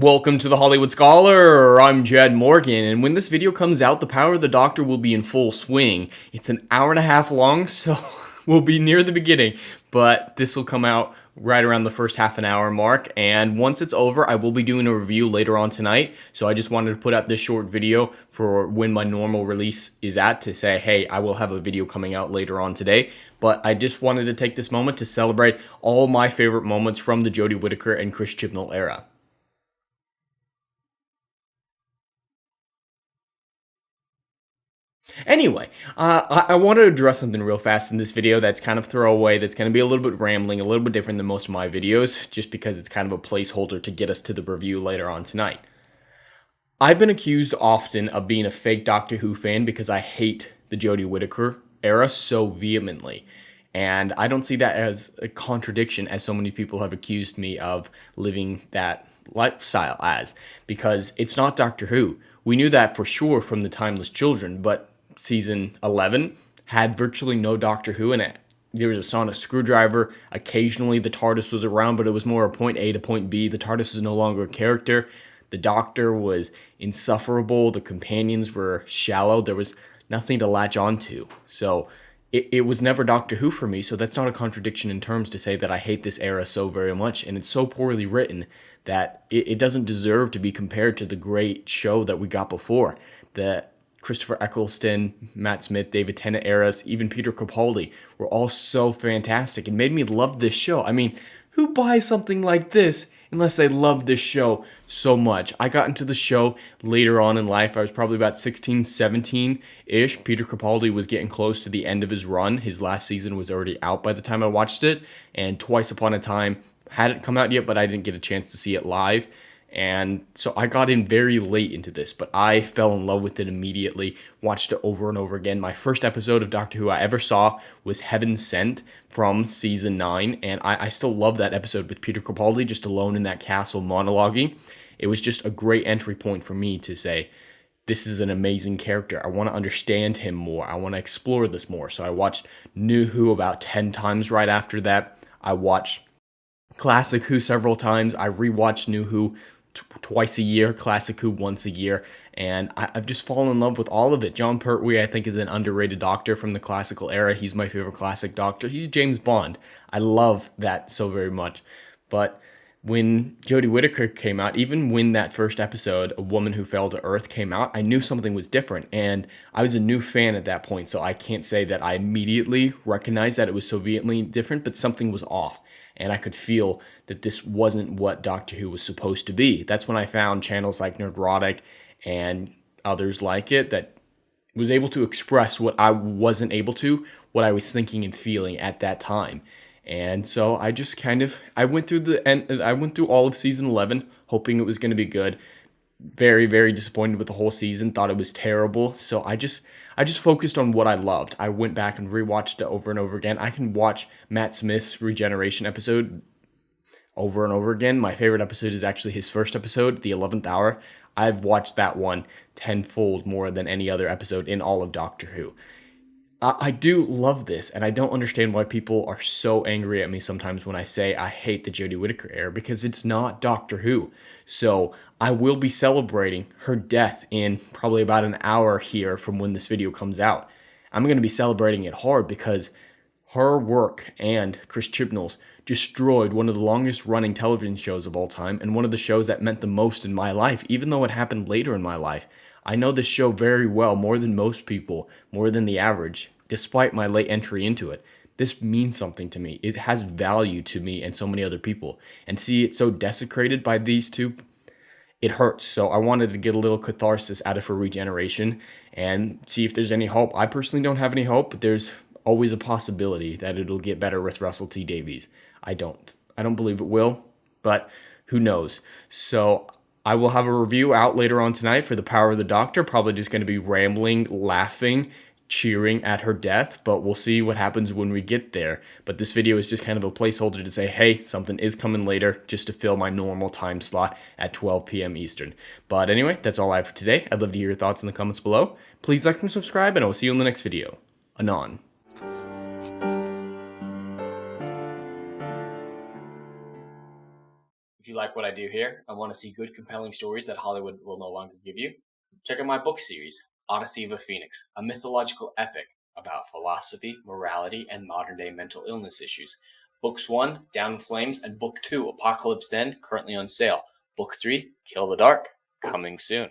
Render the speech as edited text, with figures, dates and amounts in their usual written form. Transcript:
Welcome to the Hollywood Scholar. I'm Jed Morgan, and when this video comes out, the power of the Doctor will be in full swing. It's an hour and a half long, so we'll be near the beginning, but this will come out right around the first half an hour mark, and once it's over, I will be doing a review later on tonight, so I just wanted to put out this short video for when my normal release is at to say, hey, I will have a video coming out later on today, but I just wanted to take this moment to celebrate all my favorite moments from the Jodie Whittaker and Chris Chibnall era. Anyway, I want to address something real fast in this video that's kind of throwaway, that's going to be a little bit rambling, a little bit different than most of my videos, just because it's kind of a placeholder to get us to the review later on tonight. I've been accused often of being a fake Doctor Who fan because I hate the Jodie Whittaker era so vehemently. And I don't see that as a contradiction, as so many people have accused me of living that lifestyle as, because it's not Doctor Who. We knew that for sure from the Timeless Children, but season 11 had virtually no Doctor Who in it. There was a sonic screwdriver. Occasionally the TARDIS was around, but it was more a point A to point B. The TARDIS was no longer a character. The Doctor was insufferable. The companions were shallow. There was nothing to latch onto. So it was never Doctor Who for me, so that's not a contradiction in terms to say that I hate this era so very much, and it's so poorly written that it doesn't deserve to be compared to the great show that we got before. The Christopher Eccleston, Matt Smith, David Tennant eras, even Peter Capaldi were all so fantastic and made me love this show. I mean, who buys something like this unless they love this show so much? I got into the show later on in life. I was probably about 16, 17-ish. Peter Capaldi was getting close to the end of his run. His last season was already out by the time I watched it. And Twice Upon a Time hadn't come out yet, but I didn't get a chance to see it live. And so I got in very late into this, but I fell in love with it immediately, watched it over and over again. My first episode of Doctor Who I ever saw was Heaven Sent from season 9, and I still love that episode with Peter Capaldi just alone in that castle monologuing. It was just a great entry point for me to say, this is an amazing character. I want to understand him more. I want to explore this more. So I watched New Who about 10 times right after that. I watched Classic Who several times. I rewatched New Who twice a year, Classic Who once a year, and I've just fallen in love with all of it. Jon Pertwee, I think, is an underrated Doctor from the classical era. He's my favorite classic Doctor. He's James Bond. I love that so very much. But when Jodie Whittaker came out, even when that first episode, A Woman Who Fell to Earth, came out, I knew something was different, and I was a new fan at that point, so I can't say that I immediately recognized that it was so vehemently different, but something was off. And I could feel that this wasn't what Doctor Who was supposed to be. That's when I found channels like Nerdrotic and others like it that was able to express what I wasn't able to, what I was thinking and feeling at that time. And so I just I went through all of season 11, hoping it was going to be good. Very, very disappointed with the whole season, thought it was terrible. So I just focused on what I loved. I went back and rewatched it over and over again. I can watch Matt Smith's Regeneration episode over and over again. My favorite episode is actually his first episode, The 11th Hour. I've watched that one tenfold more than any other episode in all of Doctor Who. I do love this, and I don't understand why people are so angry at me sometimes when I say I hate the Jodie Whittaker era, because it's not Doctor Who. So I will be celebrating her death in probably about an hour here from when this video comes out. I'm going to be celebrating it hard because her work and Chris Chibnall's destroyed one of the longest running television shows of all time and one of the shows that meant the most in my life, even though it happened later in my life. I know this show very well, more than most people, more than the average, despite my late entry into it. This means something to me. It has value to me and so many other people. And see it so desecrated by these two, it hurts. So I wanted to get a little catharsis out of her regeneration and see if there's any hope. I personally don't have any hope, but there's always a possibility that it'll get better with Russell T Davies. I don't believe it will, but who knows? So I will have a review out later on tonight for The Power of the Doctor. Probably just going to be rambling, laughing, cheering at her death, but we'll see what happens when we get there. But this video is just kind of a placeholder to say, hey, something is coming later, just to fill my normal time slot at 12 p.m. Eastern. But anyway, that's all I have for today. I'd love to hear your thoughts in the comments below. Please like and subscribe, and I will see you in the next video. Anon. If you like what I do here and want to see good, compelling stories that Hollywood will no longer give you, check out my book series, Odyssey of a Phoenix, a mythological epic about philosophy, morality, and modern-day mental illness issues. Books 1, Down in Flames, and Book 2, Apocalypse Then, currently on sale. Book 3, Kill the Dark, coming soon.